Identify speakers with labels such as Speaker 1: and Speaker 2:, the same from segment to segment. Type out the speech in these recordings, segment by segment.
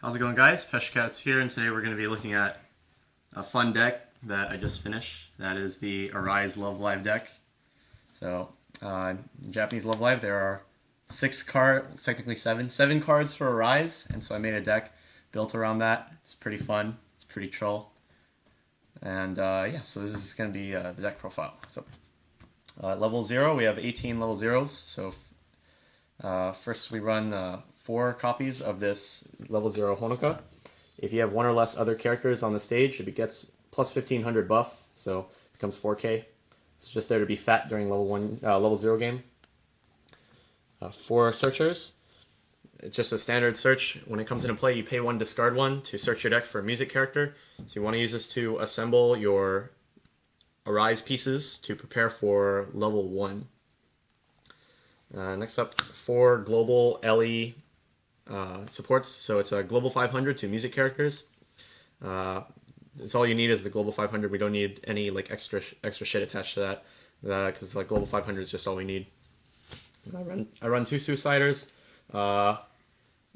Speaker 1: How's it going, guys? Peshcats here, and today we're going to be looking at a fun deck that I just finished. That is the Arise Love Live deck. So, in Japanese Love Live, there are technically seven cards for Arise, and so I made a deck built around that. It's pretty fun. It's pretty troll. And yeah, so this is going to be the deck profile. So, level 0, we have 18 level 0s. So, first we run 4 copies of this level 0 Honoka. If you have 1 or less other characters on the stage, it gets plus 1500 buff, so it becomes 4k. It's just there to be fat during level 0 game. 4 searchers. It's just a standard search. When it comes into play, you pay 1, discard 1 to search your deck for a music character. So you want to use this to assemble your Arise pieces to prepare for level 1. Next up, 4 global LE supports. So it's a global 500 to music characters. It's all you need is the global 500. We don't need any like extra shit attached to that because like global 500 is just all we need. I run 2 Suiciders.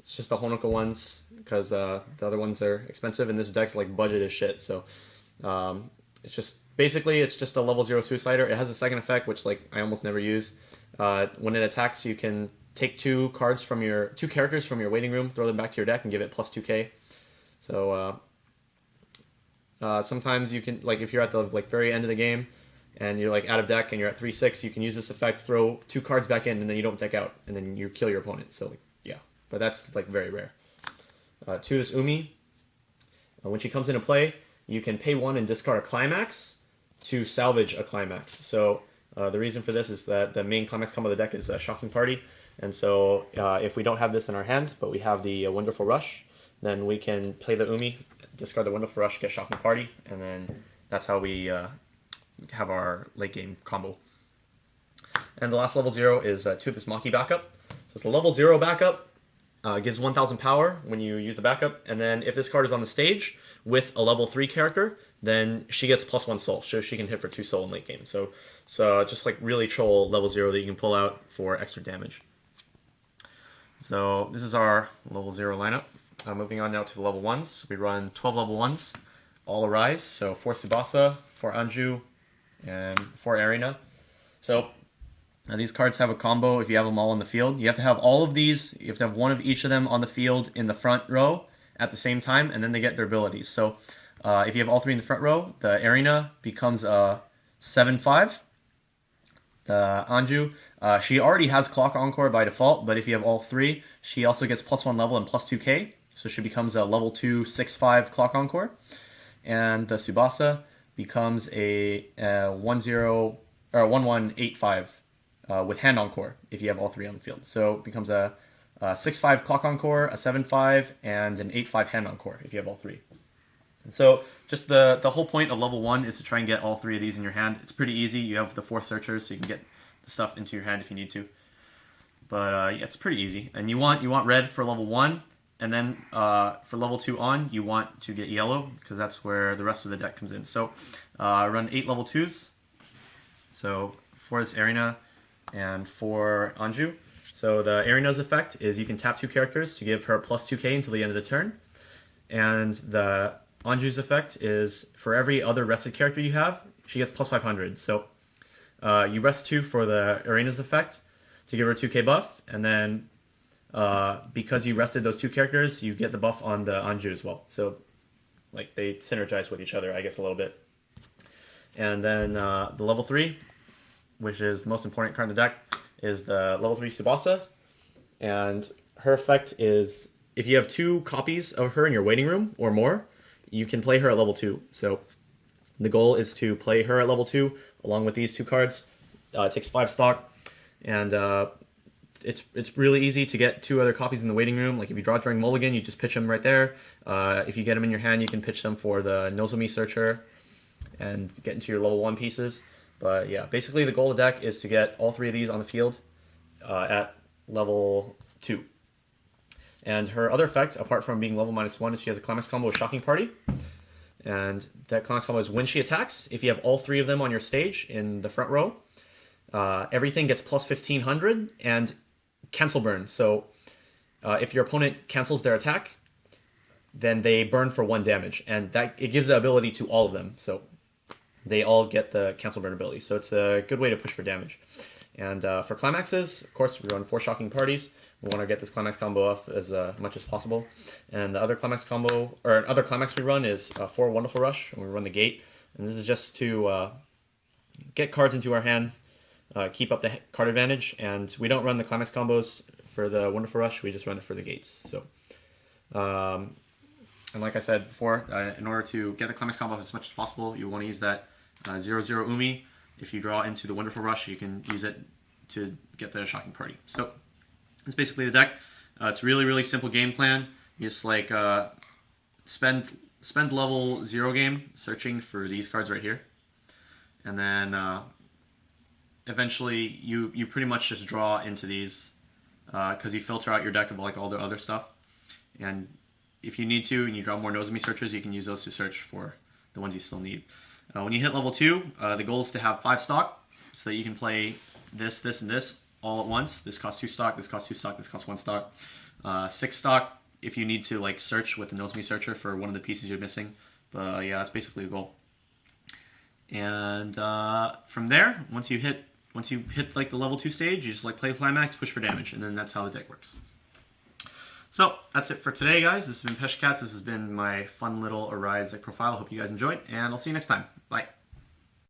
Speaker 1: It's just the Honoka ones because the other ones are expensive, and this deck's like budget as shit. So it's just basically it's just a level 0 Suicider. It has a second effect which like I almost never use. When it attacks, you can take 2 characters from your waiting room, throw them back to your deck, and give it plus 2k. So sometimes you can, like, if you're at the very end of the game and you're like out of deck and you're at 3/6, you can use this effect, throw 2 cards back in, and then you don't deck out, and then you kill your opponent. So like, yeah, but that's like very rare. 2 is Umi. When she comes into play, you can pay 1 and discard a climax to salvage a climax. So the reason for this is that the main climax combo of the deck is Shocking Party, and so if we don't have this in our hand, but we have the Wonderful Rush, then we can play the Umi, discard the Wonderful Rush, get Shocking Party, and then that's how we have our late game combo. And the last level 0 is 2 of this Maki backup. So it's a level 0 backup, gives 1000 power when you use the backup, and then if this card is on the stage with a level 3 character, then she gets plus 1 soul, so she can hit for 2 soul in late game. So just like really troll level 0 that you can pull out for extra damage. So this is our level 0 lineup. Moving on now to the level 1s. We run 12 level 1s, all Arise. So 4 Tsubasa, 4 Anju, and 4 Arena. So these cards have a combo if you have them all on the field. You have to have all of these, you have to have 1 of each of them on the field in the front row at the same time, and then they get their abilities. So if you have all 3 in the front row, the Arena becomes a 7/5. The Anju, she already has Clock Encore by default, but if you have all 3, she also gets plus 1 level and plus 2k. So she becomes a level 2 6/5 Clock Encore. And the Tsubasa becomes a 1/0 or 1/1 8/5 with Hand Encore if you have all 3 on the field. So it becomes a 6/5 Clock Encore, a 7/5, and an 8/5 Hand Encore if you have all 3. And so just the whole point of level 1 is to try and get all 3 of these in your hand. It's pretty easy. You have the 4 searchers, so you can get the stuff into your hand if you need to. But yeah, it's pretty easy. And you want red for level 1, and then for level 2 on, you want to get yellow, because that's where the rest of the deck comes in. So I run 8 level 2s. So 4 this Arena and 4 Anju. So the Arena's effect is you can tap 2 characters to give her plus 2k until the end of the turn. And the Anju's effect is for every other rested character you have, she gets plus 500. So you rest 2 for the Arena's effect to give her 2k buff, and then because you rested those 2 characters, you get the buff on the Anju as well. So like they synergize with each other, I guess, a little bit. And then the level 3, which is the most important card in the deck, is the level 3 Tsubasa. And her effect is if you have 2 copies of her in your waiting room or more, you can play her at level 2. So the goal is to play her at level 2 along with these 2 cards. It takes 5 stock, and it's really easy to get 2 other copies in the waiting room. Like if you draw during Mulligan, you just pitch them right there. If you get them in your hand, you can pitch them for the Nozomi Searcher and get into your level 1 pieces. But yeah, basically the goal of the deck is to get all 3 of these on the field at level 2. And her other effect, apart from being level -1, is she has a climax combo with Shocking Party. And that climax combo is when she attacks, if you have all 3 of them on your stage in the front row, everything gets plus 1500 and cancel burn. So if your opponent cancels their attack, then they burn for 1 damage, and that it gives the ability to all of them. So they all get the cancel burn ability. So it's a good way to push for damage. And for climaxes, of course, we run 4 shocking parties. We want to get this climax combo off as much as possible. And the other climax combo, or other climax we run is 4 Wonderful Rush, and we run the gate. And this is just to get cards into our hand, keep up the card advantage, and we don't run the climax combos for the Wonderful Rush, we just run it for the gates. So, and like I said before, in order to get the climax combo as much as possible, you want to use that 0/0 Umi. If you draw into the Wonderful Rush, you can use it to get the Shocking Party. So that's basically the deck. It's really, really simple game plan. You just like spend level 0 game searching for these cards right here, and then eventually you pretty much just draw into these because you filter out your deck of like all the other stuff. And if you need to, and you draw more Nozomi searchers, you can use those to search for the ones you still need. When you hit level 2, the goal is to have 5 stock, so that you can play this, this, and this all at once. This costs 2 stock, this costs 2 stock, this costs 1 stock. 6 stock if you need to like search with the Nozomi searcher for one of the pieces you're missing. But yeah, that's basically the goal. And from there, once you hit like the level 2 stage, you just like play climax, push for damage, and then that's how the deck works. So that's it for today, guys. This has been Peshcats. This has been my fun little Arise deck profile. Hope you guys enjoyed, and I'll see you next time. Bye.